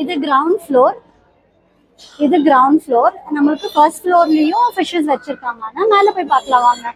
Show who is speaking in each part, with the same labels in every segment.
Speaker 1: இது ground floor. இது ground floor. நம்மளுக்கு ஃபர்ஸ்ட் ஃப்ளோர்லயும் ஃபிஷஸ் வச்சிருக்காங்க. ஆனா மேல போய் பார்க்கலாம் வாங்க.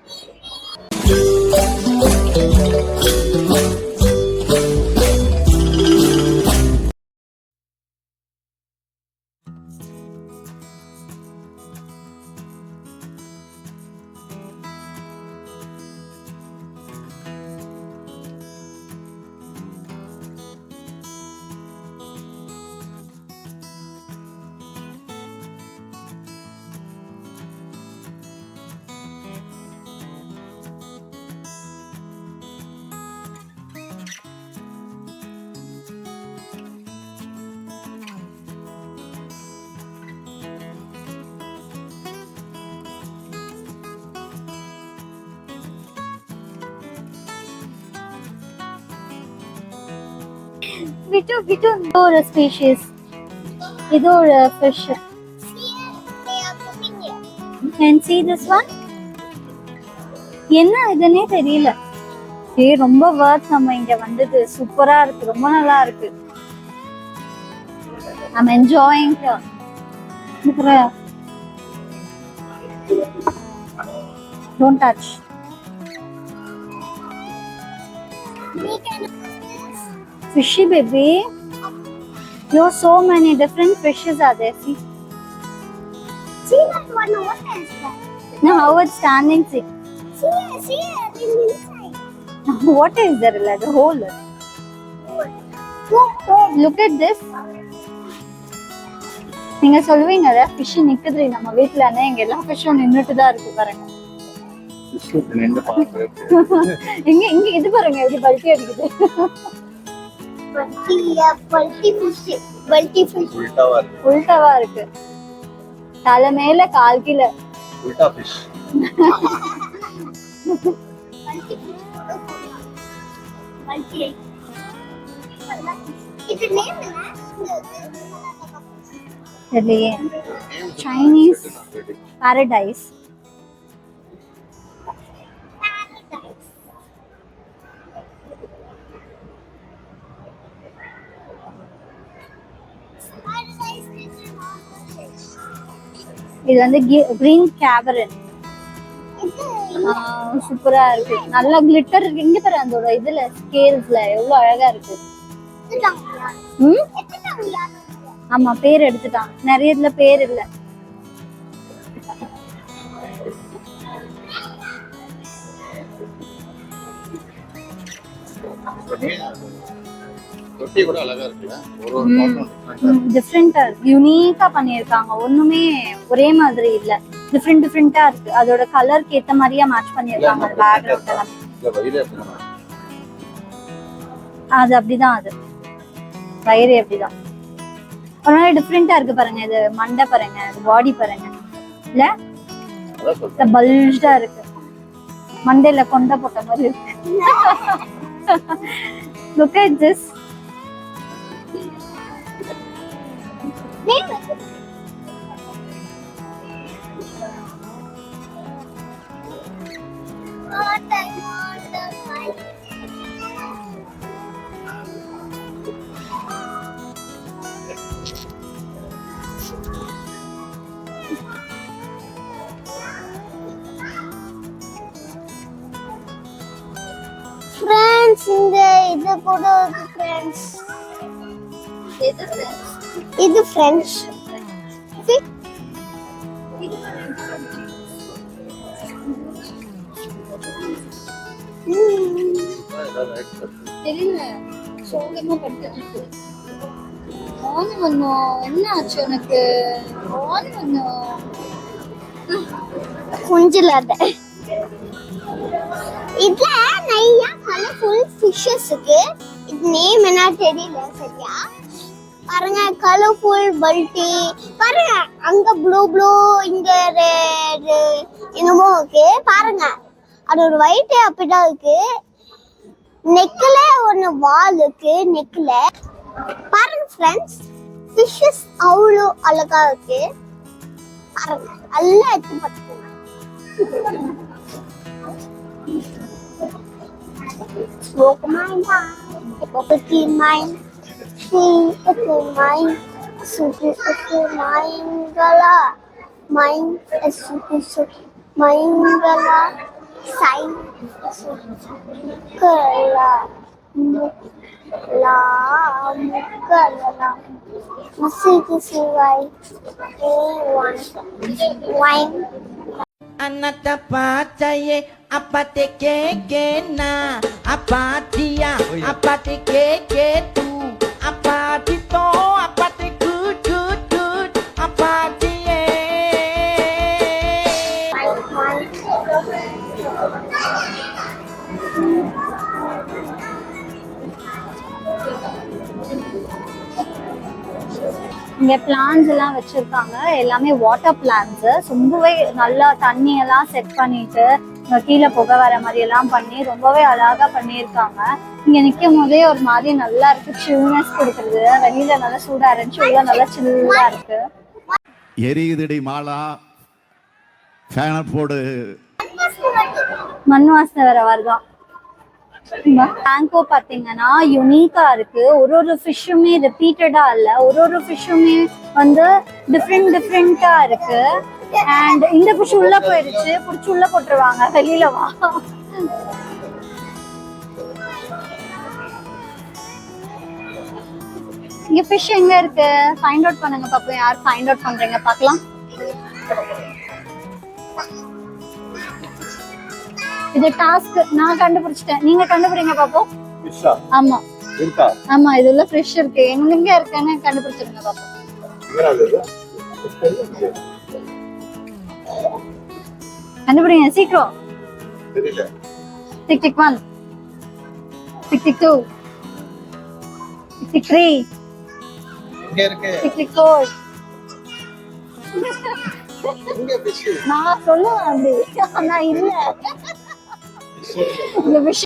Speaker 1: விட்டு ஒரு ஸ்பீஷீஸ். இது ஒரு fish. Can see this one? என்ன இதுன்னே தெரியல. ரொம்ப வர்த் நம்ம இங்க வந்தது. சூப்பரா இருக்கு, ரொம்ப நல்லா இருக்கு. I'm enjoying here. Don't touch. Fishy baby. There are so many different fishes are there.
Speaker 2: See that one, what is that?
Speaker 1: No, how it's standing. See
Speaker 2: it inside.
Speaker 1: What is there? Like a hole. Look at this. நீங்க சொல்லுவீங்கல fish நிக்குது நம்ம வீட்லனா இங்க எல்லா ஃபிஷும் நின்னுட்டு தான் இருக்கு பாருங்க.
Speaker 3: Fish நின்னு பாருங்க.
Speaker 1: இங்க இது பாருங்க எப்படி பல்டி அடிக்குது.
Speaker 2: பல்டி ஃபிஷ்
Speaker 1: உல்டாவா இருக்கு. தலை மேல கால் கீழ
Speaker 3: உல்டா ஃபிஷ்.
Speaker 2: இது நேம்
Speaker 1: இல்லையே. Chinese paradise. இது வந்து கிரீன் கேபரன். சூப்பரா இருக்கு. நல்ல கிளிட்டர் இருக்கு. இங்க பாரு அதோட இதுல ஸ்கேல்ஸ்ல எவ்வளவு அழகா இருக்கு. ஆமா பேர் எடுத்துட்டான். நிறைய இதுல பேர் இல்ல.
Speaker 3: தொட்டி கூட அழகா இருக்குல. ஒரு
Speaker 1: டிஃபரெண்டா இருக்கு. யூனிக்கா பண்ணிருக்காங்க. ஒண்ணுமே ஒரே மாதிரி இல்ல. டிஃபரெண்டா இருக்கு. அதோட கலருக்கு ஏத்த மாதிரியா மேட்ச் பண்ணிருக்காங்க பேக்ரவுண்ட் எல்லாம். அது அப்படிதான். அது வயிறு அப்படிதான். ஒரு மாதிரி டிஃபரெண்டா இருக்கு பாருங்க. இது மண்டை பாருங்க, இது பாடி பாருங்க. இல்ல பல்ஜா இருக்கு. மண்டையில கொண்ட போட்ட மாதிரி இருக்கு. Look at this.
Speaker 2: Friends, இது கூட friends. இது friends.
Speaker 1: தெரியல. சோகமா படுத்துட்டு. ஆன் பண்ணோ. என்ன ஆச்சு உனக்கு? ஆன் பண்ணோ.
Speaker 2: கொஞ்சிலாத. இதுல நிறைய கலர்ஃபுல் ஃபிஷஸ் இருக்கு. இது நேம் என்ன தெரியல சரியா. பாருங்க கலர்ஃபுல் பல்டி. பாருங்க அங்க ப்ளூ இங்க ரெட் என்னமோ இருக்கு. பாருங்க அது ஒரு ஒயிட் அப்படிதான் இருக்கு. நெக்ல ஒன்னு வால் இருக்கு. நெக்ல பாருங்க ஃப்ரெண்ட்ஸ், ஃபிஷஸ் அவ்வளோ அழகா இருக்கு. பாருங்க நல்லா எடுத்து பார்த்துக்கோங்க. Smoke mine, mine. Mangala sign Mukala Mukala Masiki wine
Speaker 4: Anatapacaye apate keke na apatia apate keke tu apatito apate good apatie.
Speaker 1: இங்க பிளான்ஸ் எல்லாம் வச்சிருக்காங்க, எல்லாமே வாட்டர் பிளான்ஸ். ரொம்பவே நல்லா தண்ணி எல்லாம் செட் பண்ணிட்டு கீழே புகை வர மாதிரி எல்லாம் பண்ணி ரொம்பவே அழகா பண்ணியிருக்காங்க. இங்க நிக்கும் போதே ஒரு மாதிரி நல்லா இருக்கு, சில்னஸ் கொடுக்குறது. வெளியில நல்லா சூடா இருந்துச்சு, உள்ள நல்லா சில்லா இருக்கு.
Speaker 5: எரியுதடி மாலா ஃபேன போடு.
Speaker 1: மண் வாசனை வேற வருதான். டேங்கோ பாத்தீங்கன்னா யூனிக்கா இருக்கு. ஒரு ஃபிஷ்ஷுமே ரிப்பீட்டடா இல்ல, ஒரு ஃபிஷ்ஷுமே வந்து டிஃப்ரெண்டா இருக்கு. அண்ட் இந்த ஃபிஷ் உள்ள போயிருச்சு, புடிச்சு உள்ள போட்டுருவாங்க, வெளியில வா. இங்க ஃபிஷ் எங்க இருக்கு ஃபைண்ட் அவுட் பண்ணுங்க பாப்போம். யார் ஃபைண்ட் அவுட் பண்றீங்க பார்க்கலாம். இது டாஸ்க் நான் கண்டுபிடிச்சிட்டேன், நீங்க கண்டுபிடிங்க பாப்போம்.
Speaker 3: ஃபிஷ்ஷா?
Speaker 1: ஆமா
Speaker 3: இருக்கா?
Speaker 1: ஆமா, இதுல ஃபிஷ் இருக்கு, எங்க இருக்குன்னு கண்டுபிடிச்சிருங்க பாப்போம். கண்டுபிடிங்க சீக்கிரம்.
Speaker 3: தெரியல.
Speaker 1: Tick tick 1, tick tick 2, tick tick 3,
Speaker 3: இங்க இருக்கு.
Speaker 1: Tick tick 4.
Speaker 3: இங்க ஃபிஷ்.
Speaker 1: நான் சொல்லுவேன் அப்படி, ஆனா இல்ல. இந்த ஃபிஷ்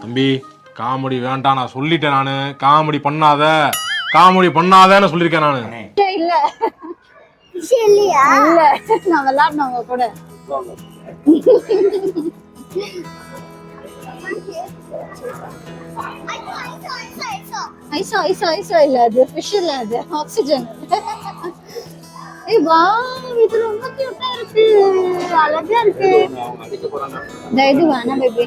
Speaker 6: தம்பி காமெடி வேண்டாம், நான் சொல்லிட்டேன். நானு காமெடி பண்ணாதன்னு சொல்லிருக்கேன் நானு.
Speaker 1: இல்ல
Speaker 2: இல்லையா?
Speaker 1: இல்ல, நான் விளையாடணும் உங்க கூட. ஐசோ ஐசோ ஐசோ இல்ல, அது ஃபிஷ் இல்ல, அது ஆக்சிஜன். ஏய் வாவ், இது ரொம்ப கியூட்டா இருக்கு, அழகா இருக்கு. இது வேணாம் பேபி,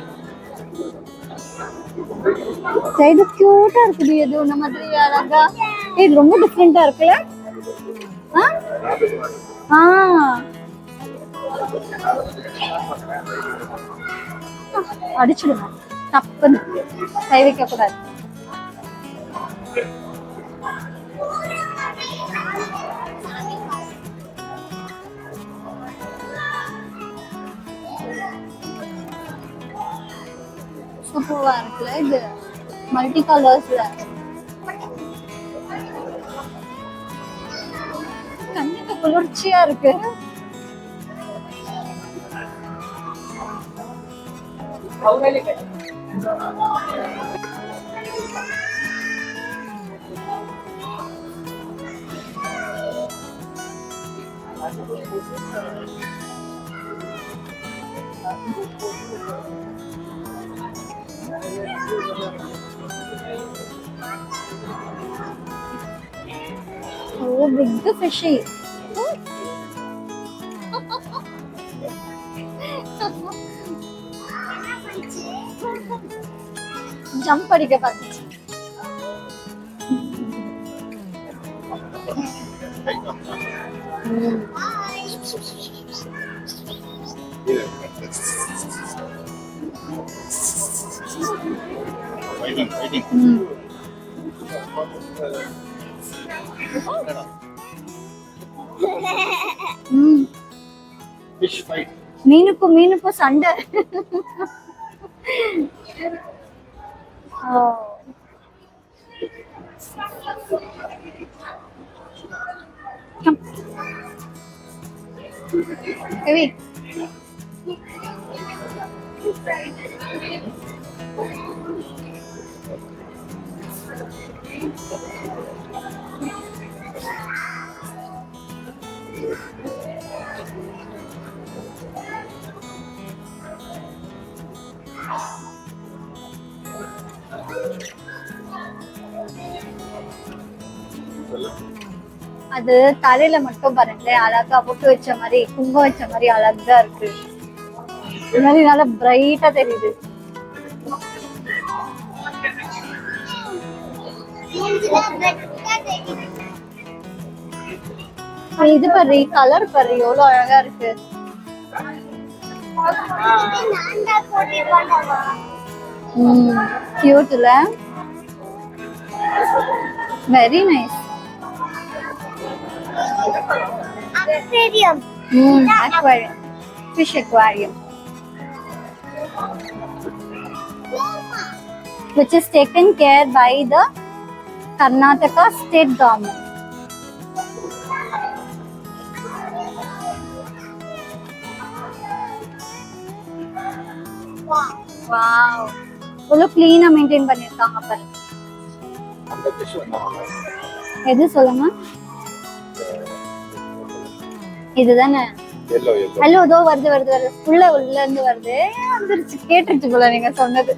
Speaker 1: இது கியூட்டா இருக்குது. இது ஒண்ணு மாதிரி அழகா. இது ரொம்ப டிஃபரெண்டா இருக்குல்ல? ஆ அடிச்சிடுங்க, தப்புன்னு கை வைக்க கூடாது. சூப்பரா இருக்குல்ல இது, மல்டி கலர்ஸ்ல. கண்ணுக்கு குளிர்ச்சியா இருக்கு. Oh, big fishy. ஜம்ப் அடிக்க பார்த்துச்சு.
Speaker 3: Fish fight.
Speaker 1: மீனுக்கும் சண்டை. Heavy.
Speaker 3: சொல்லு.
Speaker 1: அது தலையில மட்டும் பாருங்களேன், அழகா பொட்டு வச்ச மாதிரி குங்குமம் வச்ச மாதிரி அழகா இருக்கு. இது மாதிரி நல்லா பிரைட்டா தெரியுது. இது பாரு, கலர் பாரு எவ்வளவு அழகா இருக்கு. கியூட்ல, very nice.
Speaker 2: aquarium.
Speaker 1: Aquarium, fish aquarium, which is taken care by the Karnataka state government. Wow, இவ்வளோ கிளீனா மெயின்டைன் பண்ணிருக்காங்க பாரு.
Speaker 3: அந்த fish வந்து
Speaker 1: எது சொல்லுங்க? இதுதானே
Speaker 3: yellow.
Speaker 1: ஹலோ, இதோ வருது வருது வருது, உள்ள இருந்து வருது. வந்துருச்சு, கேட்டுருச்சு போல நீங்க சொன்னது.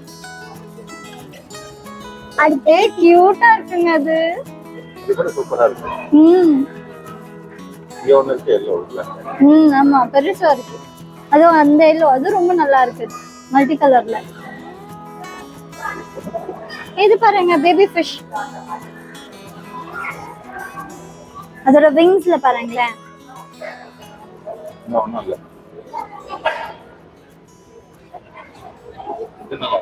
Speaker 1: அது கியூட்டா இருக்குங்க அது.
Speaker 3: இது கூட சூப்பரா இருக்கு. இங்க ஒண்ணு இருக்கு yellow இல்ல.
Speaker 1: ஆமா, பெருசா இருக்கு. அதுவும் அந்த எல்லோ அது ரொம்ப நல்லா இருக்கு, மல்டி கலர்ல. இது பாருங்க, பேபி ஃபிஷ். அதோட விங்ஸ்ல பாருங்களேன்.
Speaker 3: ஒண்ணும் இல்ல. இது நல்லா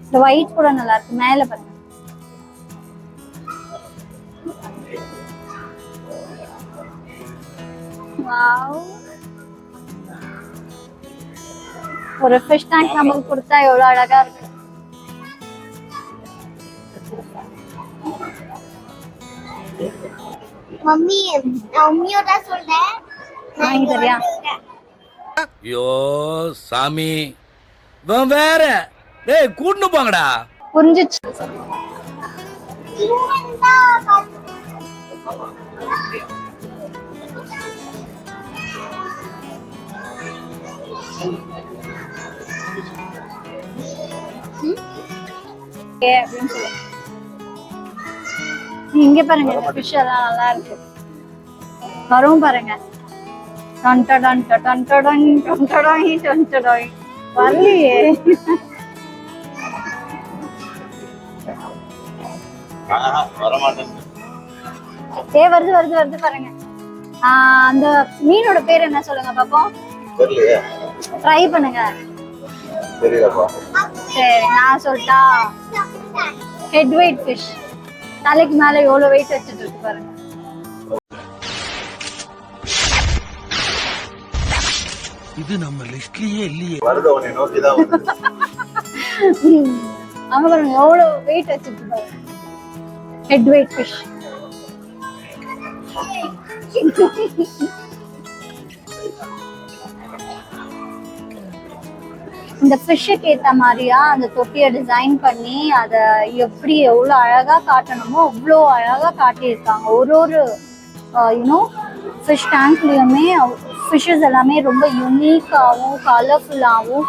Speaker 1: இந்த ஒயிட் கூட நல்லா இருக்கு. மேல பாருங்க. வாவ், ஒரு ஃபிஷ் டேங்க் நமக்கு கொடுத்தா எவ்வளவு அழகா இருக்கு.
Speaker 2: மம்மி, நான் உண்மையோட சொல்றேன்.
Speaker 1: வாங்கி தரியா?
Speaker 7: ஐயோ சாமி, இவன் வேற. டேய் கூட்டு போங்கடா.
Speaker 1: புரிஞ்சிச்சு. அப்படின்னு சொல்லு. இங்க பாருங்க, இந்த ஃபிஷ் எல்லாம் நல்லா இருக்கு. வரும் பாருங்க. வரலையே.
Speaker 3: வர மாட்டேன்.
Speaker 1: வருது வருது வருது பாருங்க. அந்த மீனோட பேர் என்ன சொல்லுங்க பாப்போம்.
Speaker 3: தெரியலையே.
Speaker 1: ட்ரை பண்ணுங்க.
Speaker 3: தெரியலப்பா.
Speaker 1: சரி, நான் சொல்லிட்டா. Head weight fish. தலைக்கு மேல எவ்வளவு வெயிட் வச்சுட்டு இருக்கு பாருங்க.
Speaker 7: இது நம்ம லிஸ்ட்லயே இல்லையே.
Speaker 3: வருது உன்னை நோக்கி தான் வருது.
Speaker 1: அங்க பாருங்க எவ்வளவு வெயிட் வச்சுட்டு பாருங்க. Head weight fish. இந்த ஃபிஷ்ஷுக்கு ஏத்த மாதிரியா அந்த தொட்டியை டிசைன் பண்ணி அதை எப்படி எவ்வளவு அழகா காட்டணுமோ அவ்வளோ அழகா காட்டியிருக்காங்க. ஒரு யூனோ ஃபிஷ் டேங்க்லயுமே ஃபிஷ்ஷஸ் எல்லாமே ரொம்ப யூனிக்காகவும் கலர்ஃபுல்லாகவும்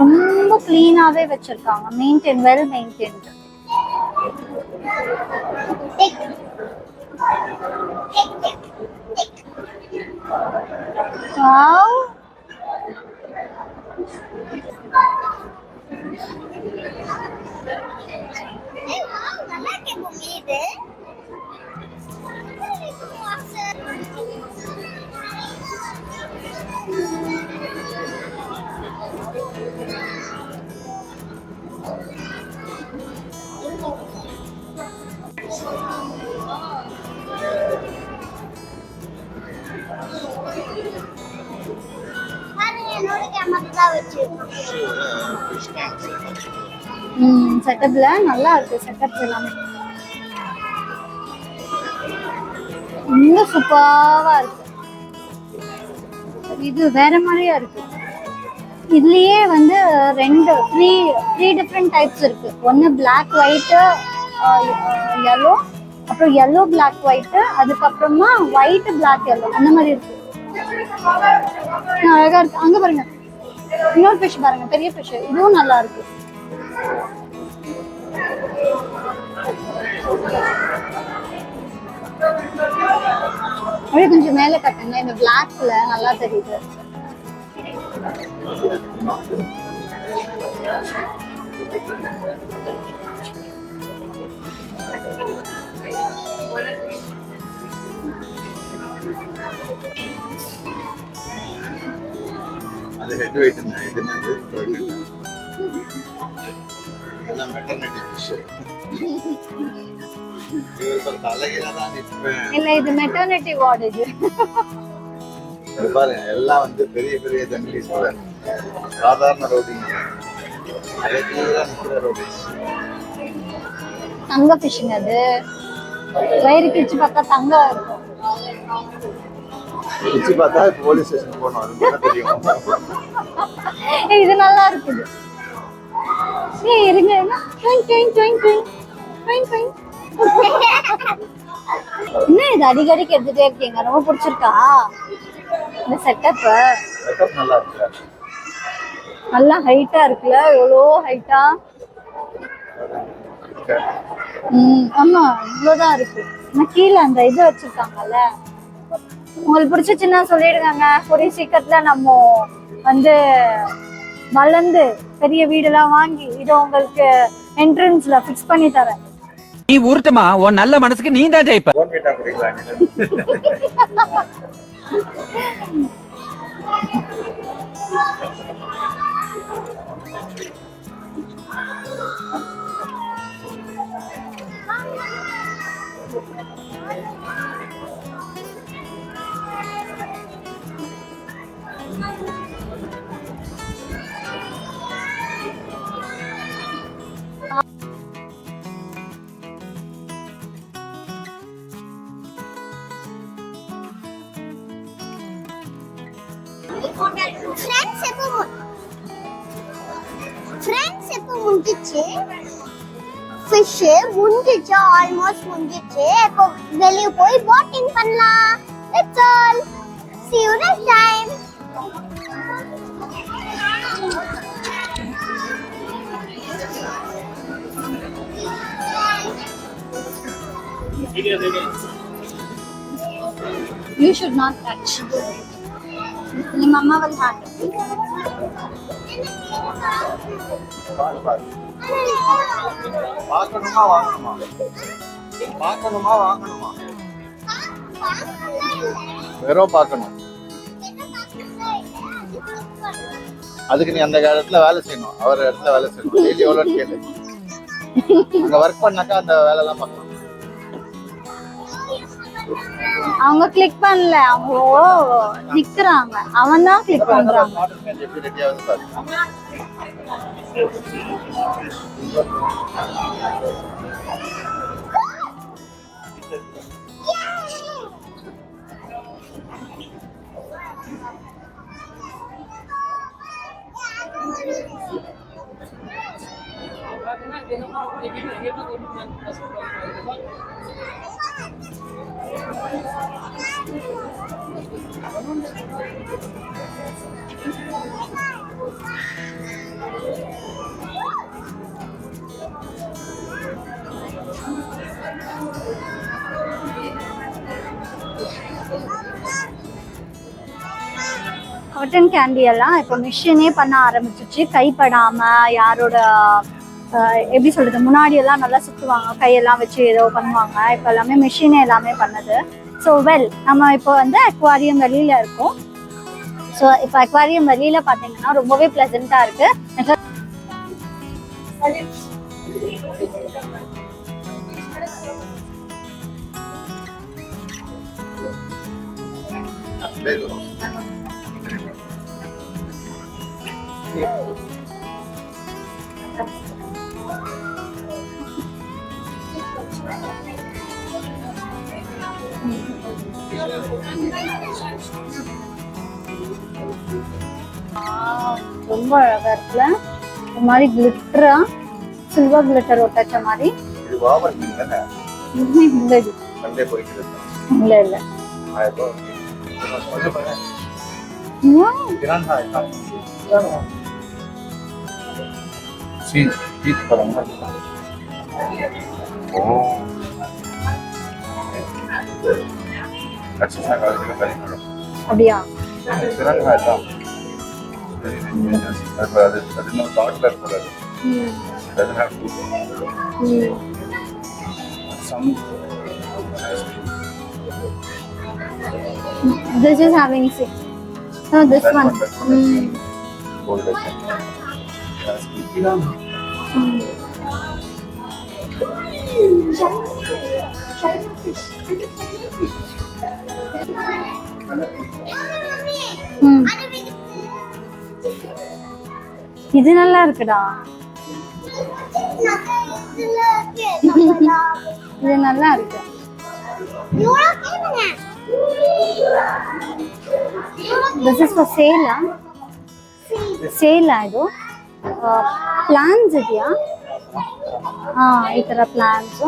Speaker 1: ரொம்ப கிளீனாவே வச்சிருக்காங்க. Maintain, well maintained. வாவ்,
Speaker 2: நல்லா இருக்கு மம்மி இது. என்னோட கேமரா தான் வச்சிருக்கேன்.
Speaker 1: செட்டப்ல நல்லா இருக்கு. செட்டப்ஸ் எல்லாமே ரொம்ப சூப்பரா இருக்கு. இது வேற மாதிரியா இருக்கு. இதுலயே வந்து த்ரீ டிஃப்ரெண்ட் டைப்ஸ் இருக்கு. ஒன்னு பிளாக் ஒயிட் yellow, அப்புறம் yellow black white, அதுக்கப்புறமா white black yellow அந்த மாதிரி இருக்கு. அழகா இருக்கு. அங்க பாருங்க இன்னொரு ஃபிஷ் பாருங்க, பெரிய ஃபிஷ். இதுவும் நல்லா இருக்கு. அப்படியே கொஞ்சம் மேல கட்டுங்க. இந்த பிளாக்ல நல்லா தெரியுது.
Speaker 3: அது ஹெட் வெயிட் இது எல்லாம் மெட்டர்னிட்டி ஃபிஷ். இவருக்கு தலையில தான் நிற்பேன்.
Speaker 1: இல்ல இது மெட்டர்னிட்டி வார்டு.
Speaker 3: இது பாருங்க எல்லாம் வந்து பெரிய பெரிய ஜங்கிலீஸ் போல, சாதாரண ரோடிங் அழகியா நிற்கிற ரோடிஸ்.
Speaker 1: தங்க ஃபிஷ்ங்க அது. வயிறு கிழிச்சு பார்த்தா தங்கம் இருக்கும்.
Speaker 3: கிழிச்சு பார்த்தா போலீஸ் ஸ்டேஷன் போகணும், அது மட்டும் தெரியும்.
Speaker 1: இது நல்லா இருக்குது. இருங்க என்ன இது அடிக்கடிக்கு எடுத்துட்டே இருக்கீங்க? ரொம்ப பிடிச்சிருக்கா இந்த செட்டப்?
Speaker 3: செட்டப் நல்லா இருக்கு.
Speaker 1: நல்லா ஹைட்டா இருக்குல்ல? எவ்வளோ ஹைட்டா. ஆமா இவ்வளவுதான் இருக்கு. கீழே அந்த இது வச்சிருக்காங்கல்ல. உங்களுக்கு பிடிச்சிச்சுன்னா சொல்லிடுங்க. ஒரு சீக்கிரத்துல நம்ம வந்து வளர்ந்து பெரிய வீடெல்லாம் வாங்கி இதை உங்களுக்கு என்ட்ரன்ஸ்ல ஃபிக்ஸ் பண்ணி தரேன்.
Speaker 7: நீ ஊர்த்தமா உன் நல்ல மனசுக்கு நீ தான் ஜெயிப்ப.
Speaker 3: போன்விட்டா குடிக்கலாம்.
Speaker 2: ஃப்ரெண்ட்ஸ் எப்போ முடிஞ்சிச்சு? ஃபிஷ் முடிஞ்சிச்சு, ஆல்மோஸ்ட் முடிஞ்சிச்சு. இப்போ வெளியே போய் போட்டிங் பண்ணலாம். That's all. See you next time.
Speaker 1: You should not touch. Your mama will hurt.
Speaker 3: பார்க்கணுமா வாங்கணுமா? பார்க்கணுமா வாங்கணுமா? வெறும் பார்க்கணும். அதுக்கு நீ அந்த இடத்துல வேலை செய்யணும், அவர் இடத்துல வேலை செய்யணும். டெய்லி எவ்வளோன்னு கேளு. அங்க ஒர்க் பண்ணாக்கா அந்த வேலை எல்லாம் பார்க்கணும்.
Speaker 1: அவங்க கிளிக் பண்ணல, அவங்க நிக்கிறாங்க. அவன் தான் கிளிக் பண்றாங்க.
Speaker 3: எப்படி ரெடியாவது பாரு.
Speaker 1: காட்டன் கேண்டி எல்லாம் இப்போ மிஷினே பண்ண ஆரம்பிச்சிச்சு. கைப்படாம யாரோட எப்படி சொல்றது, முன்னாடி எல்லாம் நல்லா சுற்றுவாங்க, கையெல்லாம் வச்சு ஏதோ பண்ணுவாங்க. இப்போ எல்லாமே மிஷினே எல்லாமே பண்ணுது. ஸோ நம்ம இப்போ வந்து அக்வாரியம் வெளியில இருக்கோம். ஸோ இப்போ அக்வாரியம் வெளியில பார்த்தீங்கன்னா ரொம்பவே பிளசண்டா இருக்கு. ரொம்ப அழகா இருக்குல்ல? ஒரு மாதிரி கிளிட்டரா, சில்வர் கிளிட்டர் ஒட்டச்ச மாதிரி.
Speaker 3: இது வாவல் மீன் தானே?
Speaker 1: இல்ல இது
Speaker 3: சண்டே பொரிக்கிறது.
Speaker 1: இல்ல இல்ல.
Speaker 3: டீத் பாருங்க. ஓ அச்சா காலத்துல கறிமரம்
Speaker 1: அப்படியா?
Speaker 3: திறங்கா தான் அது இன்னும் தாட்ல இருப்பது.
Speaker 1: ம்.
Speaker 3: doesn't have to
Speaker 1: ம்.
Speaker 3: some
Speaker 1: This is having 6. No, this
Speaker 3: That
Speaker 1: one.
Speaker 3: one, that one.
Speaker 1: Mm.
Speaker 3: gold
Speaker 1: ம். இது நல்லா இருக்குடா. இது நல்லா இருக்கு. This is for sale. Sale ಇದು ಪ್ಲಾನ್ಸ್ ಇದೆಯಾ? ಈ ತರ ಪ್ಲಾನ್ಸ್